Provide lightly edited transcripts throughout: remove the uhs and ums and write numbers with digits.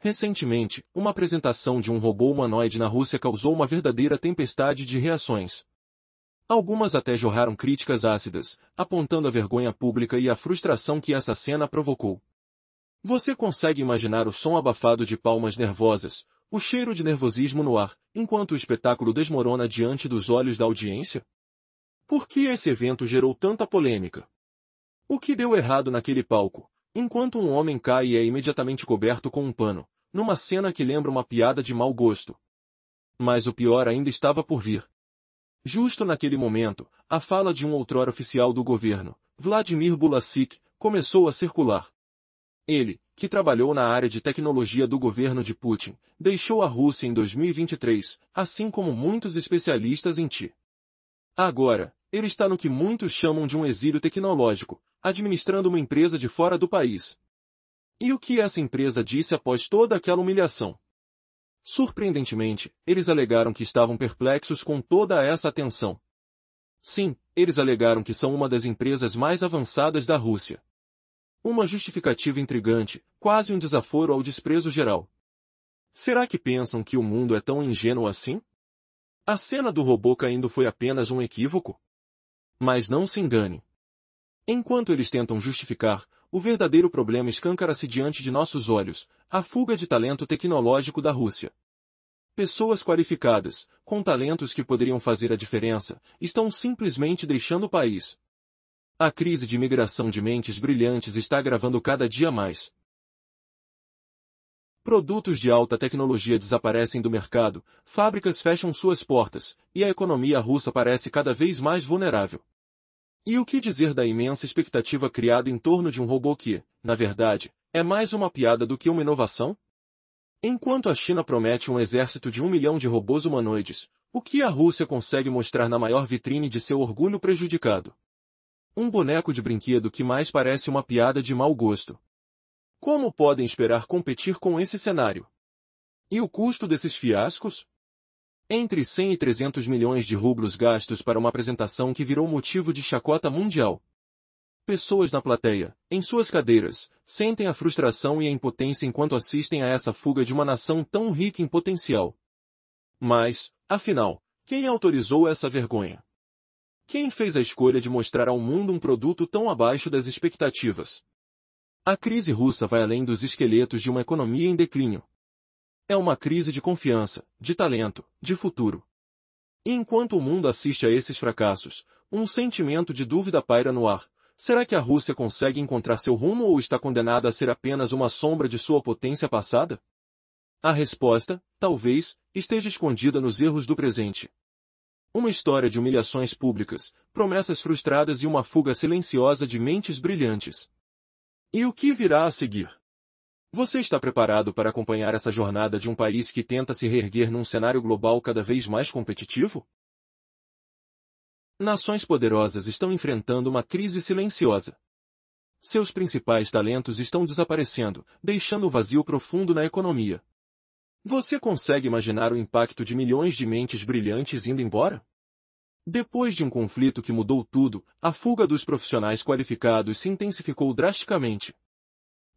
Recentemente, uma apresentação de um robô humanoide na Rússia causou uma verdadeira tempestade de reações. Algumas até jorraram críticas ácidas, apontando a vergonha pública e a frustração que essa cena provocou. Você consegue imaginar o som abafado de palmas nervosas, o cheiro de nervosismo no ar, enquanto o espetáculo desmorona diante dos olhos da audiência? Por que esse evento gerou tanta polêmica? O que deu errado naquele palco, enquanto um homem cai e é imediatamente coberto com um pano, numa cena que lembra uma piada de mau gosto? Mas o pior ainda estava por vir. Justo naquele momento, a fala de um outrora oficial do governo, Vladimir Bulasik, começou a circular. Ele, que trabalhou na área de tecnologia do governo de Putin, deixou a Rússia em 2023, assim como muitos especialistas em TI. Agora, ele está no que muitos chamam de um exílio tecnológico, administrando uma empresa de fora do país. E o que essa empresa disse após toda aquela humilhação? Surpreendentemente, eles alegaram que estavam perplexos com toda essa atenção. Sim, eles alegaram que são uma das empresas mais avançadas da Rússia. Uma justificativa intrigante, quase um desaforo ao desprezo geral. Será que pensam que o mundo é tão ingênuo assim? A cena do robô caindo foi apenas um equívoco? Mas não se engane. Enquanto eles tentam justificar, o verdadeiro problema escancara-se diante de nossos olhos, a fuga de talento tecnológico da Rússia. Pessoas qualificadas, com talentos que poderiam fazer a diferença, estão simplesmente deixando o país. A crise de imigração de mentes brilhantes está agravando cada dia mais. Produtos de alta tecnologia desaparecem do mercado, fábricas fecham suas portas, e a economia russa parece cada vez mais vulnerável. E o que dizer da imensa expectativa criada em torno de um robô que, na verdade, é mais uma piada do que uma inovação? Enquanto a China promete um exército de 1 milhão de robôs humanoides, o que a Rússia consegue mostrar na maior vitrine de seu orgulho prejudicado? Um boneco de brinquedo que mais parece uma piada de mau gosto. Como podem esperar competir com esse cenário? E o custo desses fiascos? Entre 100 e 300 milhões de rublos gastos para uma apresentação que virou motivo de chacota mundial. Pessoas na plateia, em suas cadeiras, sentem a frustração e a impotência enquanto assistem a essa fuga de uma nação tão rica em potencial. Mas, afinal, quem autorizou essa vergonha? Quem fez a escolha de mostrar ao mundo um produto tão abaixo das expectativas? A crise russa vai além dos esqueletos de uma economia em declínio. É uma crise de confiança, de talento, de futuro. E enquanto o mundo assiste a esses fracassos, um sentimento de dúvida paira no ar. Será que a Rússia consegue encontrar seu rumo ou está condenada a ser apenas uma sombra de sua potência passada? A resposta, talvez, esteja escondida nos erros do presente. Uma história de humilhações públicas, promessas frustradas e uma fuga silenciosa de mentes brilhantes. E o que virá a seguir? Você está preparado para acompanhar essa jornada de um país que tenta se reerguer num cenário global cada vez mais competitivo? Nações poderosas estão enfrentando uma crise silenciosa. Seus principais talentos estão desaparecendo, deixando um vazio profundo na economia. Você consegue imaginar o impacto de milhões de mentes brilhantes indo embora? Depois de um conflito que mudou tudo, a fuga dos profissionais qualificados se intensificou drasticamente.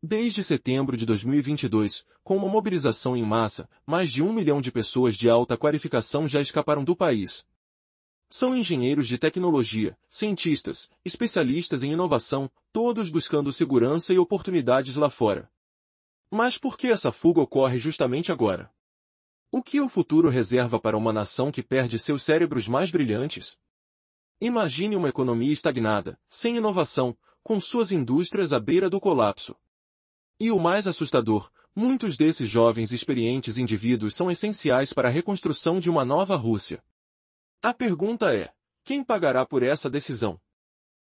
Desde setembro de 2022, com uma mobilização em massa, mais de 1 milhão de pessoas de alta qualificação já escaparam do país. São engenheiros de tecnologia, cientistas, especialistas em inovação, todos buscando segurança e oportunidades lá fora. Mas por que essa fuga ocorre justamente agora? O que o futuro reserva para uma nação que perde seus cérebros mais brilhantes? Imagine uma economia estagnada, sem inovação, com suas indústrias à beira do colapso. E o mais assustador, muitos desses jovens e experientes indivíduos são essenciais para a reconstrução de uma nova Rússia. A pergunta é, quem pagará por essa decisão?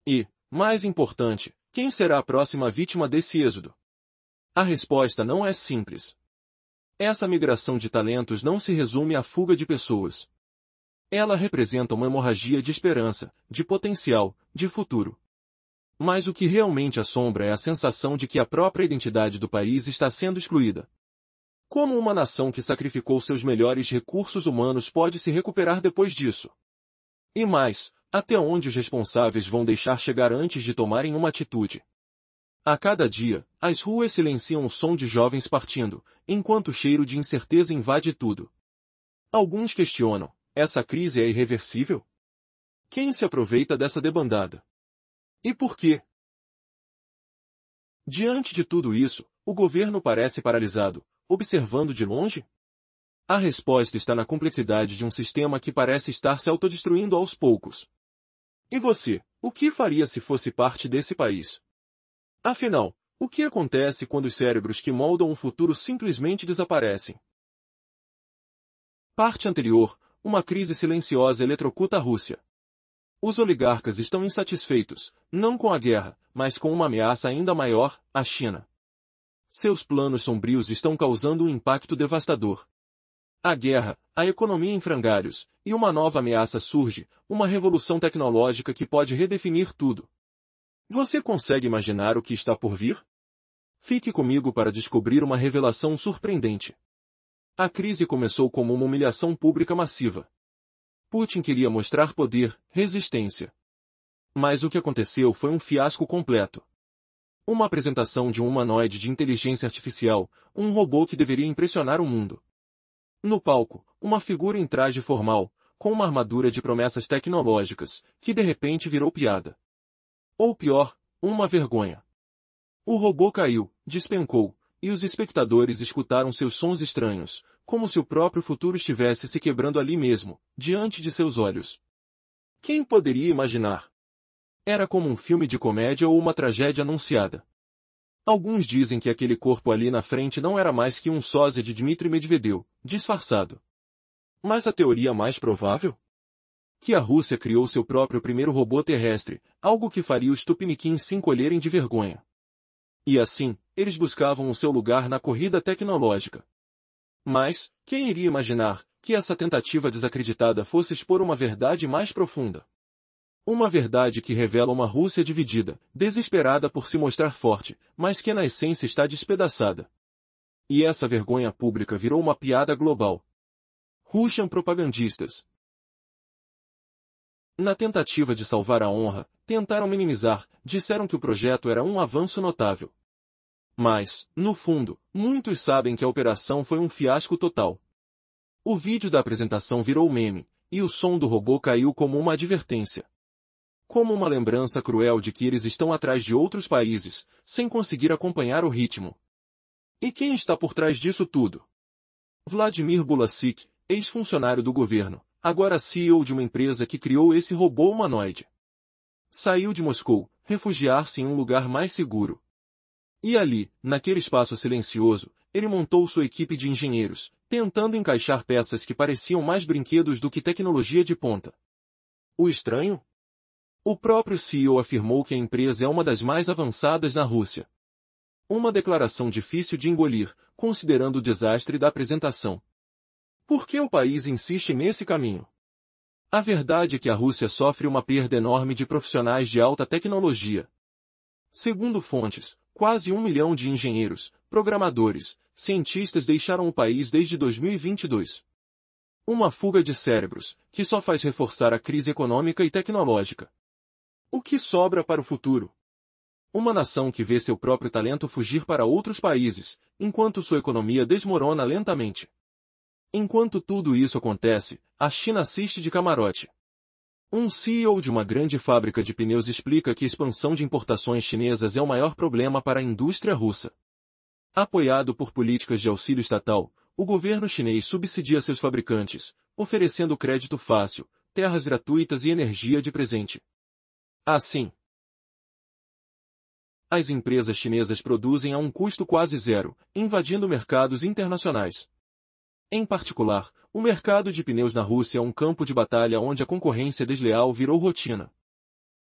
E, mais importante, quem será a próxima vítima desse êxodo? A resposta não é simples. Essa migração de talentos não se resume à fuga de pessoas. Ela representa uma hemorragia de esperança, de potencial, de futuro. Mas o que realmente assombra é a sensação de que a própria identidade do país está sendo excluída. Como uma nação que sacrificou seus melhores recursos humanos pode se recuperar depois disso? E mais, até onde os responsáveis vão deixar chegar antes de tomarem uma atitude? A cada dia, as ruas silenciam o som de jovens partindo, enquanto o cheiro de incerteza invade tudo. Alguns questionam: essa crise é irreversível? Quem se aproveita dessa debandada? E por quê? Diante de tudo isso, o governo parece paralisado, observando de longe? A resposta está na complexidade de um sistema que parece estar se autodestruindo aos poucos. E você, o que faria se fosse parte desse país? Afinal, o que acontece quando os cérebros que moldam o futuro simplesmente desaparecem? Parte anterior, uma crise silenciosa eletrocuta a Rússia. Os oligarcas estão insatisfeitos, não com a guerra, mas com uma ameaça ainda maior, a China. Seus planos sombrios estão causando um impacto devastador. A guerra, a economia em frangalhos, e uma nova ameaça surge, uma revolução tecnológica que pode redefinir tudo. Você consegue imaginar o que está por vir? Fique comigo para descobrir uma revelação surpreendente. A crise começou como uma humilhação pública massiva. Putin queria mostrar poder, resistência. Mas o que aconteceu foi um fiasco completo. Uma apresentação de um humanoide de inteligência artificial, um robô que deveria impressionar o mundo. No palco, uma figura em traje formal, com uma armadura de promessas tecnológicas, que de repente virou piada. Ou pior, uma vergonha. O robô caiu, despencou, e os espectadores escutaram seus sons estranhos, como se o próprio futuro estivesse se quebrando ali mesmo, diante de seus olhos. Quem poderia imaginar? Era como um filme de comédia ou uma tragédia anunciada. Alguns dizem que aquele corpo ali na frente não era mais que um sósia de Dmitry Medvedev, disfarçado. Mas a teoria mais provável? Que a Rússia criou seu próprio primeiro robô terrestre, algo que faria os tupiniquins se encolherem de vergonha. E assim, eles buscavam o seu lugar na corrida tecnológica. Mas, quem iria imaginar que essa tentativa desacreditada fosse expor uma verdade mais profunda? Uma verdade que revela uma Rússia dividida, desesperada por se mostrar forte, mas que na essência está despedaçada. E essa vergonha pública virou uma piada global. Russian propagandistas. Na tentativa de salvar a honra, tentaram minimizar, disseram que o projeto era um avanço notável. Mas, no fundo, muitos sabem que a operação foi um fiasco total. O vídeo da apresentação virou meme, e o som do robô caiu como uma advertência. Como uma lembrança cruel de que eles estão atrás de outros países, sem conseguir acompanhar o ritmo. E quem está por trás disso tudo? Vladimir Bulasik, ex-funcionário do governo, agora CEO de uma empresa que criou esse robô humanoide. Saiu de Moscou, refugiar-se em um lugar mais seguro. E ali, naquele espaço silencioso, ele montou sua equipe de engenheiros, tentando encaixar peças que pareciam mais brinquedos do que tecnologia de ponta. O estranho? O próprio CEO afirmou que a empresa é uma das mais avançadas na Rússia. Uma declaração difícil de engolir, considerando o desastre da apresentação. Por que o país insiste nesse caminho? A verdade é que a Rússia sofre uma perda enorme de profissionais de alta tecnologia. Segundo fontes, quase 1 milhão de engenheiros, programadores, cientistas deixaram o país desde 2022. Uma fuga de cérebros, que só faz reforçar a crise econômica e tecnológica. O que sobra para o futuro? Uma nação que vê seu próprio talento fugir para outros países, enquanto sua economia desmorona lentamente. Enquanto tudo isso acontece, a China assiste de camarote. Um CEO de uma grande fábrica de pneus explica que a expansão de importações chinesas é o maior problema para a indústria russa. Apoiado por políticas de auxílio estatal, o governo chinês subsidia seus fabricantes, oferecendo crédito fácil, terras gratuitas e energia de presente. Assim, as empresas chinesas produzem a um custo quase zero, invadindo mercados internacionais. Em particular, o mercado de pneus na Rússia é um campo de batalha onde a concorrência desleal virou rotina.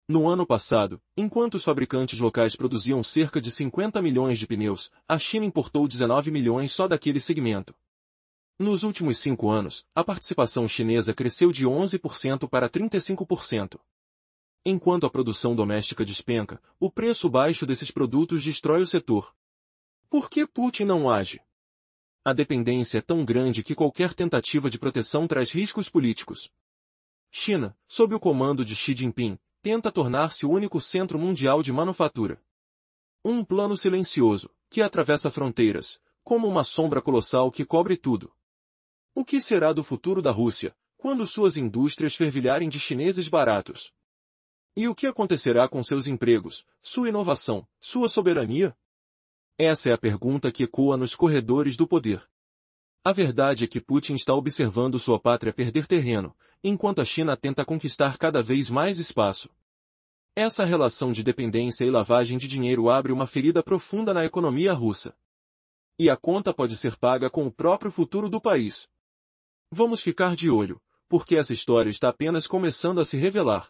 No ano passado, enquanto os fabricantes locais produziam cerca de 50 milhões de pneus, a China importou 19 milhões só daquele segmento. Nos últimos 5 anos, a participação chinesa cresceu de 11% para 35%. Enquanto a produção doméstica despenca, o preço baixo desses produtos destrói o setor. Por que Putin não age? A dependência é tão grande que qualquer tentativa de proteção traz riscos políticos. China, sob o comando de Xi Jinping, tenta tornar-se o único centro mundial de manufatura. Um plano silencioso, que atravessa fronteiras, como uma sombra colossal que cobre tudo. O que será do futuro da Rússia, quando suas indústrias fervilharem de chineses baratos? E o que acontecerá com seus empregos, sua inovação, sua soberania? Essa é a pergunta que ecoa nos corredores do poder. A verdade é que Putin está observando sua pátria perder terreno, enquanto a China tenta conquistar cada vez mais espaço. Essa relação de dependência e lavagem de dinheiro abre uma ferida profunda na economia russa. E a conta pode ser paga com o próprio futuro do país. Vamos ficar de olho, porque essa história está apenas começando a se revelar.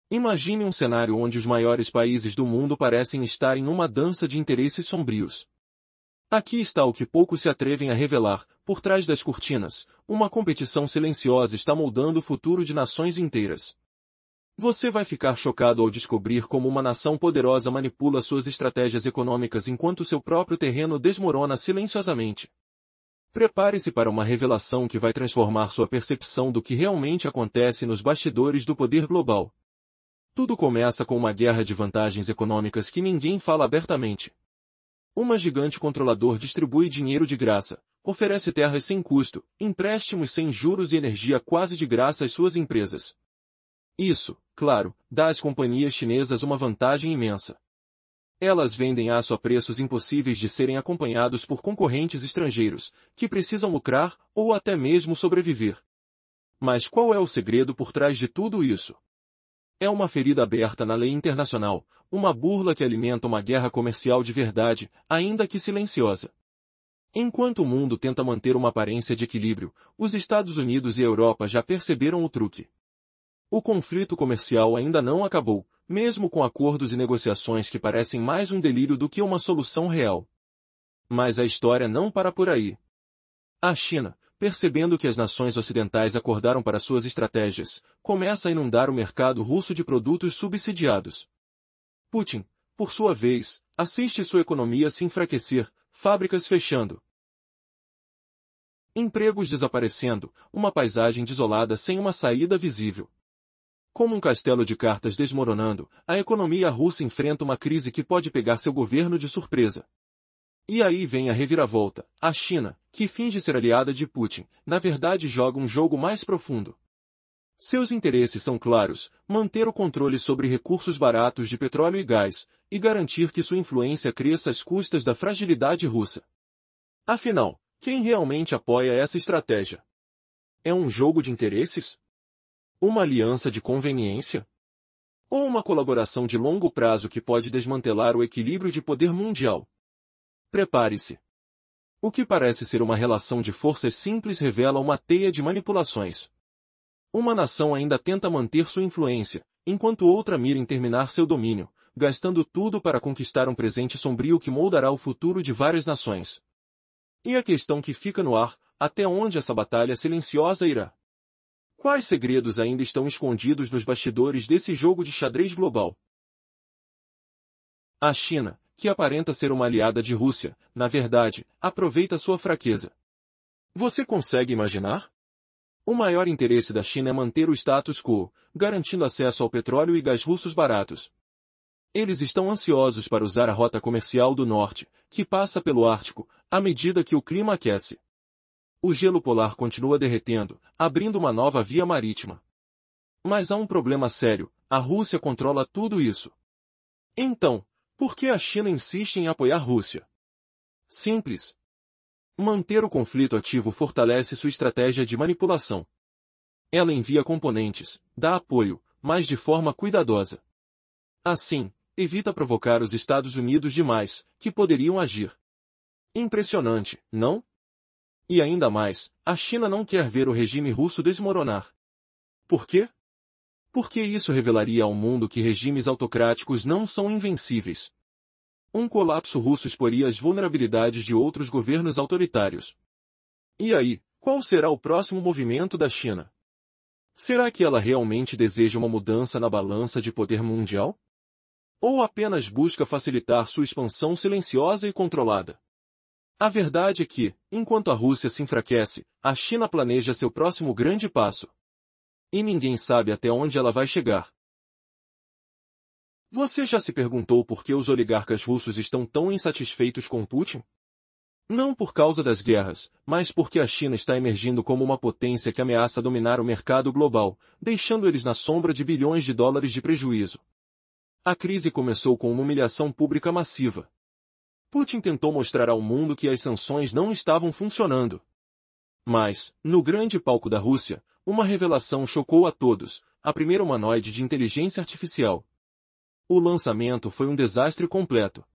Imagine um cenário onde os maiores países do mundo parecem estar em uma dança de interesses sombrios. Aqui está o que poucos se atrevem a revelar: por trás das cortinas, uma competição silenciosa está moldando o futuro de nações inteiras. Você vai ficar chocado ao descobrir como uma nação poderosa manipula suas estratégias econômicas enquanto seu próprio terreno desmorona silenciosamente. Prepare-se para uma revelação que vai transformar sua percepção do que realmente acontece nos bastidores do poder global. Tudo começa com uma guerra de vantagens econômicas que ninguém fala abertamente. Uma gigante controlador distribui dinheiro de graça, oferece terras sem custo, empréstimos sem juros e energia quase de graça às suas empresas. Isso, claro, dá às companhias chinesas uma vantagem imensa. Elas vendem aço a preços impossíveis de serem acompanhados por concorrentes estrangeiros, que precisam lucrar ou até mesmo sobreviver. Mas qual é o segredo por trás de tudo isso? É uma ferida aberta na lei internacional, uma burla que alimenta uma guerra comercial de verdade, ainda que silenciosa. Enquanto o mundo tenta manter uma aparência de equilíbrio, os Estados Unidos e a Europa já perceberam o truque. O conflito comercial ainda não acabou, mesmo com acordos e negociações que parecem mais um delírio do que uma solução real. Mas a história não para por aí. A China, percebendo que as nações ocidentais acordaram para suas estratégias, começa a inundar o mercado russo de produtos subsidiados. Putin, por sua vez, assiste sua economia se enfraquecer, fábricas fechando, empregos desaparecendo, uma paisagem desolada sem uma saída visível. Como um castelo de cartas desmoronando, a economia russa enfrenta uma crise que pode pegar seu governo de surpresa. E aí vem a reviravolta. A China, que finge ser aliada de Putin, na verdade joga um jogo mais profundo. Seus interesses são claros: manter o controle sobre recursos baratos de petróleo e gás, e garantir que sua influência cresça às custas da fragilidade russa. Afinal, quem realmente apoia essa estratégia? É um jogo de interesses? Uma aliança de conveniência? Ou uma colaboração de longo prazo que pode desmantelar o equilíbrio de poder mundial? Prepare-se. O que parece ser uma relação de forças simples revela uma teia de manipulações. Uma nação ainda tenta manter sua influência, enquanto outra mira em terminar seu domínio, gastando tudo para conquistar um presente sombrio que moldará o futuro de várias nações. E a questão que fica no ar: até onde essa batalha silenciosa irá? Quais segredos ainda estão escondidos nos bastidores desse jogo de xadrez global? A China, que aparenta ser uma aliada de Rússia, na verdade, aproveita sua fraqueza. Você consegue imaginar? O maior interesse da China é manter o status quo, garantindo acesso ao petróleo e gás russos baratos. Eles estão ansiosos para usar a rota comercial do norte, que passa pelo Ártico, à medida que o clima aquece. O gelo polar continua derretendo, abrindo uma nova via marítima. Mas há um problema sério: a Rússia controla tudo isso. Então, por que a China insiste em apoiar a Rússia? Simples. Manter o conflito ativo fortalece sua estratégia de manipulação. Ela envia componentes, dá apoio, mas de forma cuidadosa. Assim, evita provocar os Estados Unidos demais, que poderiam agir. Impressionante, não? E ainda mais, a China não quer ver o regime russo desmoronar. Por quê? Porque isso revelaria ao mundo que regimes autocráticos não são invencíveis. Um colapso russo exporia as vulnerabilidades de outros governos autoritários. E aí, qual será o próximo movimento da China? Será que ela realmente deseja uma mudança na balança de poder mundial? Ou apenas busca facilitar sua expansão silenciosa e controlada? A verdade é que, enquanto a Rússia se enfraquece, a China planeja seu próximo grande passo. E ninguém sabe até onde ela vai chegar. Você já se perguntou por que os oligarcas russos estão tão insatisfeitos com Putin? Não por causa das guerras, mas porque a China está emergindo como uma potência que ameaça dominar o mercado global, deixando eles na sombra de bilhões de dólares de prejuízo. A crise começou com uma humilhação pública massiva. Putin tentou mostrar ao mundo que as sanções não estavam funcionando. Mas, no grande palco da Rússia, uma revelação chocou a todos: a primeira humanoide de inteligência artificial. O lançamento foi um desastre completo.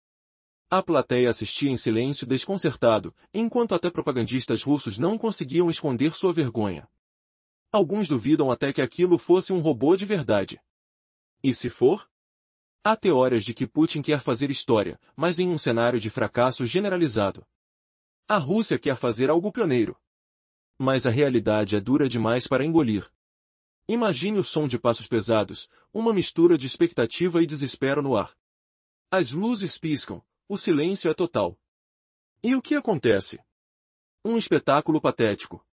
A plateia assistia em silêncio desconcertado, enquanto até propagandistas russos não conseguiam esconder sua vergonha. Alguns duvidam até que aquilo fosse um robô de verdade. E se for? Há teorias de que Putin quer fazer história, mas em um cenário de fracasso generalizado. A Rússia quer fazer algo pioneiro. Mas a realidade é dura demais para engolir. Imagine o som de passos pesados, uma mistura de expectativa e desespero no ar. As luzes piscam, o silêncio é total. E o que acontece? Um espetáculo patético.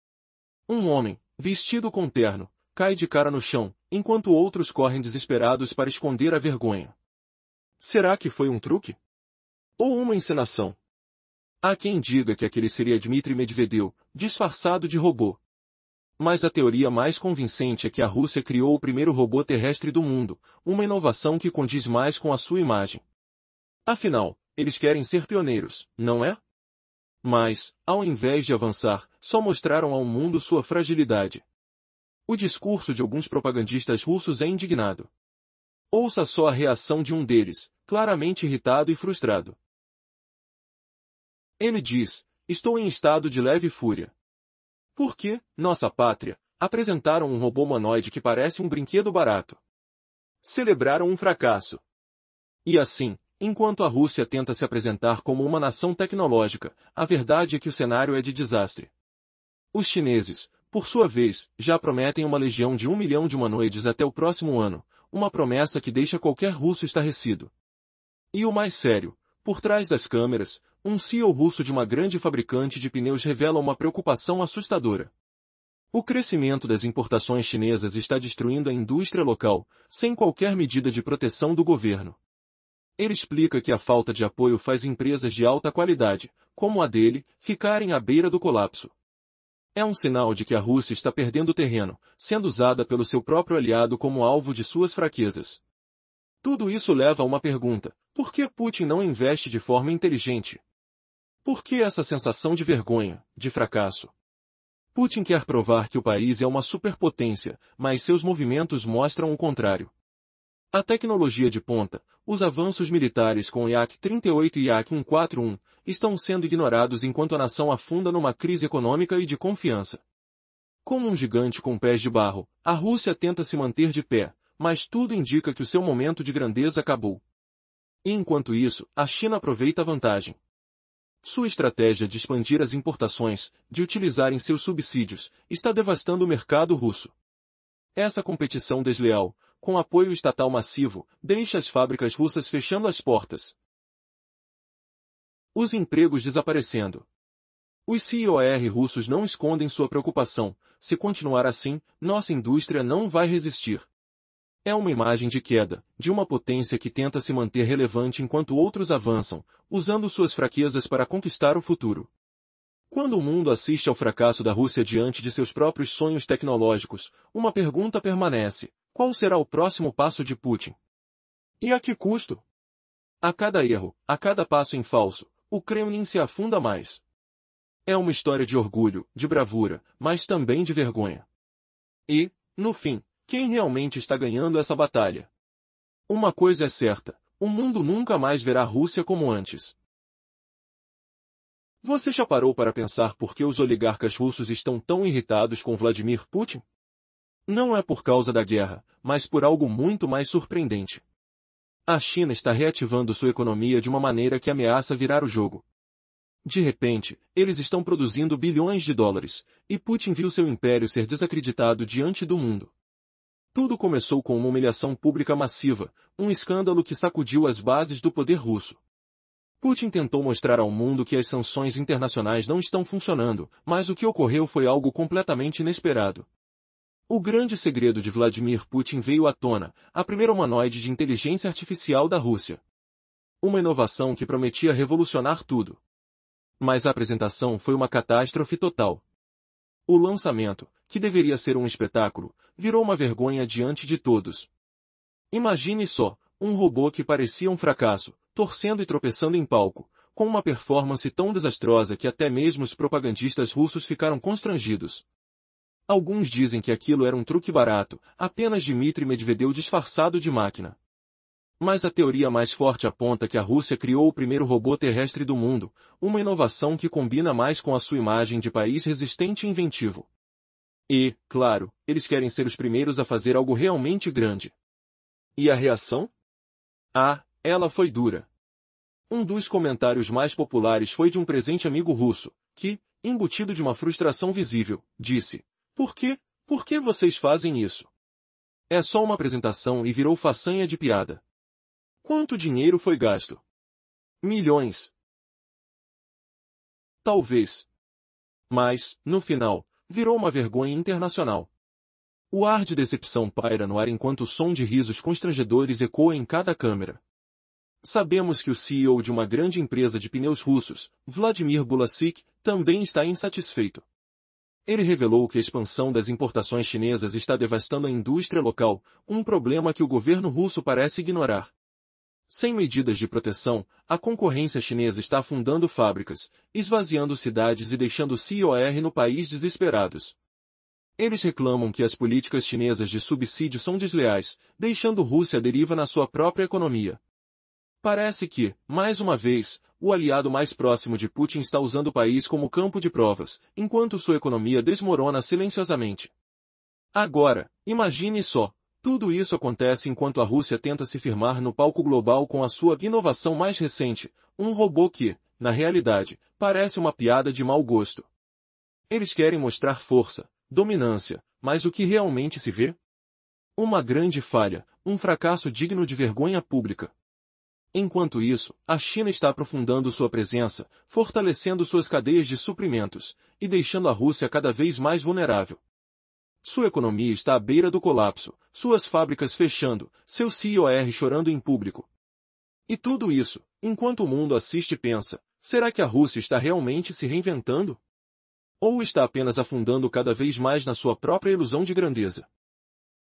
Um homem, vestido com terno, cai de cara no chão, enquanto outros correm desesperados para esconder a vergonha. Será que foi um truque? Ou uma encenação? Há quem diga que aquele seria Dmitry Medvedev, disfarçado de robô. Mas a teoria mais convincente é que a Rússia criou o primeiro robô terrestre do mundo, uma inovação que condiz mais com a sua imagem. Afinal, eles querem ser pioneiros, não é? Mas, ao invés de avançar, só mostraram ao mundo sua fragilidade. O discurso de alguns propagandistas russos é indignado. Ouça só a reação de um deles, claramente irritado e frustrado. Ele diz: estou em estado de leve fúria. Porque, nossa pátria, apresentaram um robô humanoide que parece um brinquedo barato. Celebraram um fracasso. E assim, enquanto a Rússia tenta se apresentar como uma nação tecnológica, a verdade é que o cenário é de desastre. Os chineses, por sua vez, já prometem uma legião de 1 milhão de humanoides até o próximo ano, uma promessa que deixa qualquer russo estarrecido. E o mais sério, por trás das câmeras, um CEO russo de uma grande fabricante de pneus revela uma preocupação assustadora. O crescimento das importações chinesas está destruindo a indústria local, sem qualquer medida de proteção do governo. Ele explica que a falta de apoio faz empresas de alta qualidade, como a dele, ficarem à beira do colapso. É um sinal de que a Rússia está perdendo terreno, sendo usada pelo seu próprio aliado como alvo de suas fraquezas. Tudo isso leva a uma pergunta: por que Putin não investe de forma inteligente? Por que essa sensação de vergonha, de fracasso? Putin quer provar que o país é uma superpotência, mas seus movimentos mostram o contrário. A tecnologia de ponta, os avanços militares com o Yak-38 e Yak-141, estão sendo ignorados enquanto a nação afunda numa crise econômica e de confiança. Como um gigante com pés de barro, a Rússia tenta se manter de pé, mas tudo indica que o seu momento de grandeza acabou. E enquanto isso, a China aproveita a vantagem. Sua estratégia de expandir as importações, de utilizarem seus subsídios, está devastando o mercado russo. Essa competição desleal, com apoio estatal massivo, deixa as fábricas russas fechando as portas. Os empregos desaparecendo. Os CEOs russos não escondem sua preocupação: se continuar assim, nossa indústria não vai resistir. É uma imagem de queda, de uma potência que tenta se manter relevante enquanto outros avançam, usando suas fraquezas para conquistar o futuro. Quando o mundo assiste ao fracasso da Rússia diante de seus próprios sonhos tecnológicos, uma pergunta permanece: qual será o próximo passo de Putin? E a que custo? A cada erro, a cada passo em falso, o Kremlin se afunda mais. É uma história de orgulho, de bravura, mas também de vergonha. E, no fim, quem realmente está ganhando essa batalha? Uma coisa é certa: o mundo nunca mais verá a Rússia como antes. Você já parou para pensar por que os oligarcas russos estão tão irritados com Vladimir Putin? Não é por causa da guerra, mas por algo muito mais surpreendente. A China está reativando sua economia de uma maneira que ameaça virar o jogo. De repente, eles estão produzindo bilhões de dólares, e Putin viu seu império ser desacreditado diante do mundo. Tudo começou com uma humilhação pública massiva, um escândalo que sacudiu as bases do poder russo. Putin tentou mostrar ao mundo que as sanções internacionais não estão funcionando, mas o que ocorreu foi algo completamente inesperado. O grande segredo de Vladimir Putin veio à tona, a primeira humanoide de inteligência artificial da Rússia. Uma inovação que prometia revolucionar tudo. Mas a apresentação foi uma catástrofe total. O lançamento, que deveria ser um espetáculo, virou uma vergonha diante de todos. Imagine só, um robô que parecia um fracasso, torcendo e tropeçando em palco, com uma performance tão desastrosa que até mesmo os propagandistas russos ficaram constrangidos. Alguns dizem que aquilo era um truque barato, apenas Dmitry Medvedev disfarçado de máquina. Mas a teoria mais forte aponta que a Rússia criou o primeiro robô terrestre do mundo, uma inovação que combina mais com a sua imagem de país resistente e inventivo. E, claro, eles querem ser os primeiros a fazer algo realmente grande. E a reação? Ah, ela foi dura. Um dos comentários mais populares foi de um presente amigo russo, que, embutido de uma frustração visível, disse: Por quê? Por que vocês fazem isso? É só uma apresentação e virou façanha de piada. Quanto dinheiro foi gasto? Milhões. Talvez. Mas, no final, virou uma vergonha internacional. O ar de decepção paira no ar enquanto o som de risos constrangedores ecoa em cada câmera. Sabemos que o CEO de uma grande empresa de pneus russos, Vladimir Bulasik, também está insatisfeito. Ele revelou que a expansão das importações chinesas está devastando a indústria local, um problema que o governo russo parece ignorar. Sem medidas de proteção, a concorrência chinesa está afundando fábricas, esvaziando cidades e deixando COR no país desesperados. Eles reclamam que as políticas chinesas de subsídio são desleais, deixando Rússia à deriva na sua própria economia. Parece que, mais uma vez, o aliado mais próximo de Putin está usando o país como campo de provas, enquanto sua economia desmorona silenciosamente. Agora, imagine só, tudo isso acontece enquanto a Rússia tenta se firmar no palco global com a sua inovação mais recente, um robô que, na realidade, parece uma piada de mau gosto. Eles querem mostrar força, dominância, mas o que realmente se vê? Uma grande falha, um fracasso digno de vergonha pública. Enquanto isso, a China está aprofundando sua presença, fortalecendo suas cadeias de suprimentos, e deixando a Rússia cada vez mais vulnerável. Sua economia está à beira do colapso, suas fábricas fechando, seu COR chorando em público. E tudo isso, enquanto o mundo assiste e pensa, será que a Rússia está realmente se reinventando? Ou está apenas afundando cada vez mais na sua própria ilusão de grandeza?